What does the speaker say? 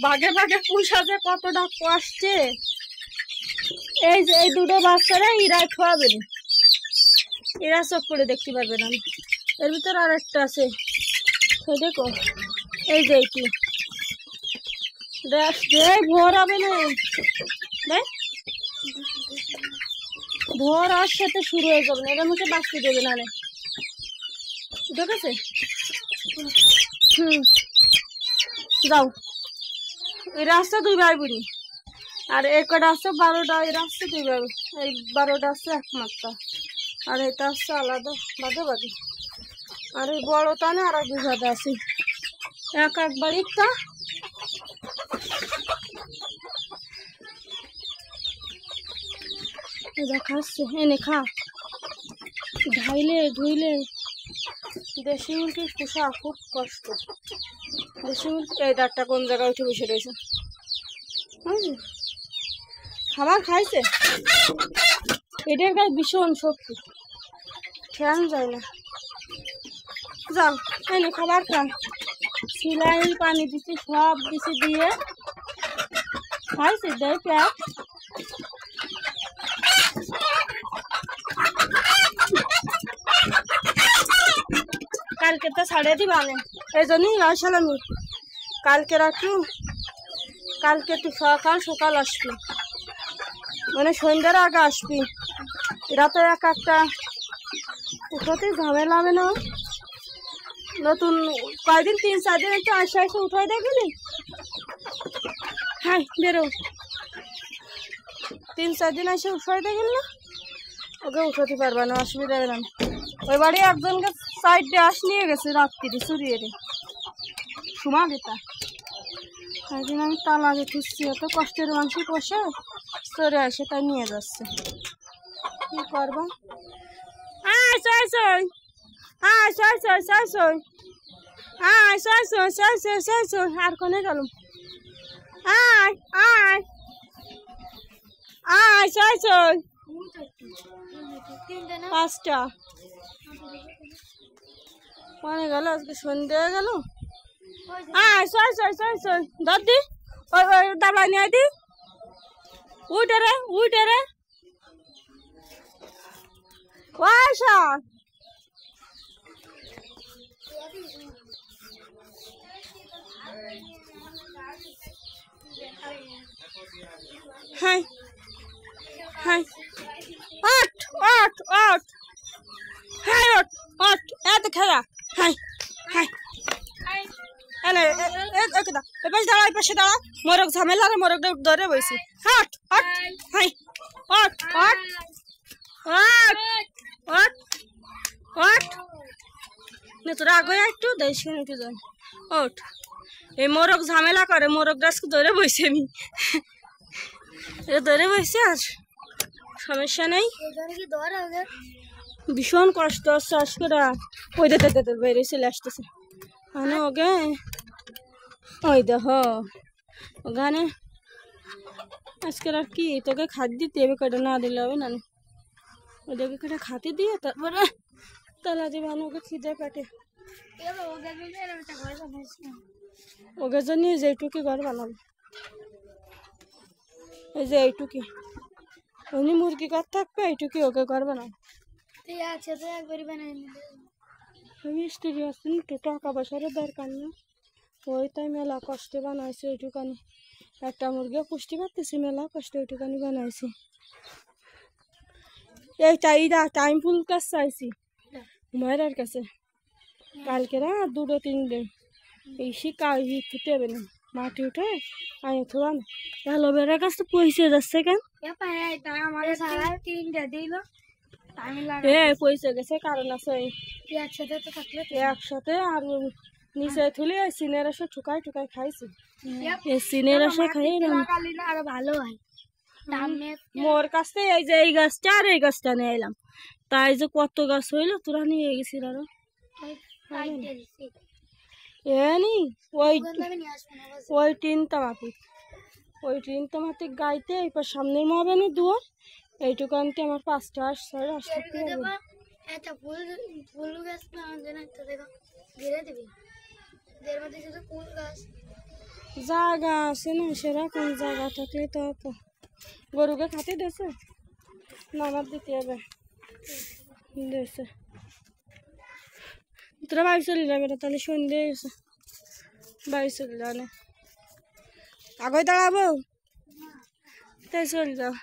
ভাগে ভাগে পুষা যে কত ডাক আসছে। এই যে এই দুটো বাচ্চারা এরা খাওয়াবেন, এরা চোখ করে দেখতে পারবে না। এর ভিতর আর একটা আছে, দেখো এই যে এইটি ভোর হবে না, ভোর আর সাথে শুরু হয়ে যাবে না, এর মুখে বাঁচতে দেবে না। ঠিক আছে, যাও। এই রাস্তা 2 ভাই বোন, আর এই কটা আছে 12টা, এই রাস্তা 2 ভাই, এই 12টা আছে একমাত্র, আর এটা আছে আলাদা বাদে বাদে। আর এই বড় টানে আর 2 ভাগে আছে, এক বাড়িটা। খাচ্ছে এনে খা, ঢাইলে ধুইলে। দেশি মুরগির পোষা খুব কষ্ট। দেশি মুরগি এই দাঁতটা কোন জায়গায় উঠে বসে রয়েছে, খাবার খাইছে। এটার গায়ে ভীষণ শক্তি, ঠ্যাং যায় না। যাও এনে খাবার খান, সিলাই পানি দিচ্ছি, সব দিছি, দিয়ে খাইছে। দেয় প্যাক কালকে তো ছাড়িয়ে দিবা না, এই জন্যই আসলাম। কালকে রাখু, কালকে তুই সকাল সকাল আসবি, মানে সন্ধ্যার আগে আসবি। এরা তো এক একটা উঠাতে ঝামেলা হবে না। নতুন কয়েকদিন 3-4 দিন একটু আসে উঠাই দেখবি। হ্যাঁ বেরো, 3-4 দিন আসে উঠাই দেখেন না, ওকে উঠাতে পারবা না, অসুবিধা হবে না। ওই বাড়ি একজনকে সাইড দিয়ে আস নিয়ে গেছে রাত্রি চুরিয়ে সুমা গেতা। একদিন আমি তালা দিয়ে খুঁজছি, এত কষ্টের মানুষই পোষে, চলে আসে তাই নিয়ে যাচ্ছে, কি করবো। আর কোনে গেল, পাঁচটা মানে গেল, আজকে সন্ধ্যে হয়ে গেল। দাদি ওই দাবা নিয়ে দি, উঠে রে উঠে রে, হাই হাই ওঠ ওঠ ওঠ, হাই ওঠ ওঠ, এত খেলা। হাই হাই এনে এপাশে দাঁড়া, এই পাশে দাঁড়া, মোরগ ঝামেলা রে, মোরগ ধরে বইছি। হাট হাট হাই ওঠ ওঠ ওঠ ওঠ ওঠ, তোরা আগে একটু দেশ উঠে যান, ওঠ। এই মোরগ ঝামেলা করে, মোরগ গাছকে ধরে বইছে, আমি ধরে বইছে, আর সমস্যা নেই। ভীষণ কষ্ট হচ্ছে আজকে, ওই দেখতে বাইরে চলে আসতেছে। ওকে ওই দেখ ওখানে আজকের আর কি, তোকে খাদ্য দিতে হবে, কটা না দিলে হবে না। ওদেরকে কটা খাতে দিয়ে তারপরে তালা দিবে, ওকে খিদে পেটে। ওকে জন্য যেটুকি ঘর বানাবো, এই যে এইটুকি, এমনি মুরগি ঘর থাকবে, এইটুকি ওকে ঘর বানাবো। মিস্ত্রি আসছেন, একটু টাকা পয়সার দরকার না, ওই তাই মেলা কষ্টে বানাইছে ওইটুকানি। একটা মুরগিও পুষতে পারতেছি, মেলা কষ্ট ওইটুকানি বানাইছি। এইটা ইরা টাইম ফুল কাজ চাইছি হুমায়রার কাছে, কালকে না 2-3 দিন এই শিকা ফুটে হবে না, মাটি উঠে আমি থোয়া না। অ্যালোভেরার গাছ তো পয়সে যাচ্ছে কেন, পয়সে গেছে, কারণ আছে একসাথে। আর নিচে তুলে সিনের এসে ঠুকাই ঠুকাই খাইছি, সিনের এসে খাই আরো ভালো হয়। মোর কাছে এই যে এই গাছটা আর এই গাছটা নিয়ে এলাম, তাই যে কত গাছ হইলো, তোরা নিয়ে গেছিল আরো। ওই 3টা মাটি, ওই 3টা মাটি গাইতে এবার সামনের মাবেনি দুয়ার, এইটুকানতে আমার 5টা আর 6টা ফুল গাছ জায়গা আছে না সেরকম জায়গা থাকলে তো তো গরুকে খাতে দিয়েছে নামার দিতে হবে দিয়েছে তোরা বাড়ি চলে যাবে না তাহলে সন্ধ্যে গেছে বাড়ি চলে যাবে আগে দাঁড়াবো তাই চলে যাও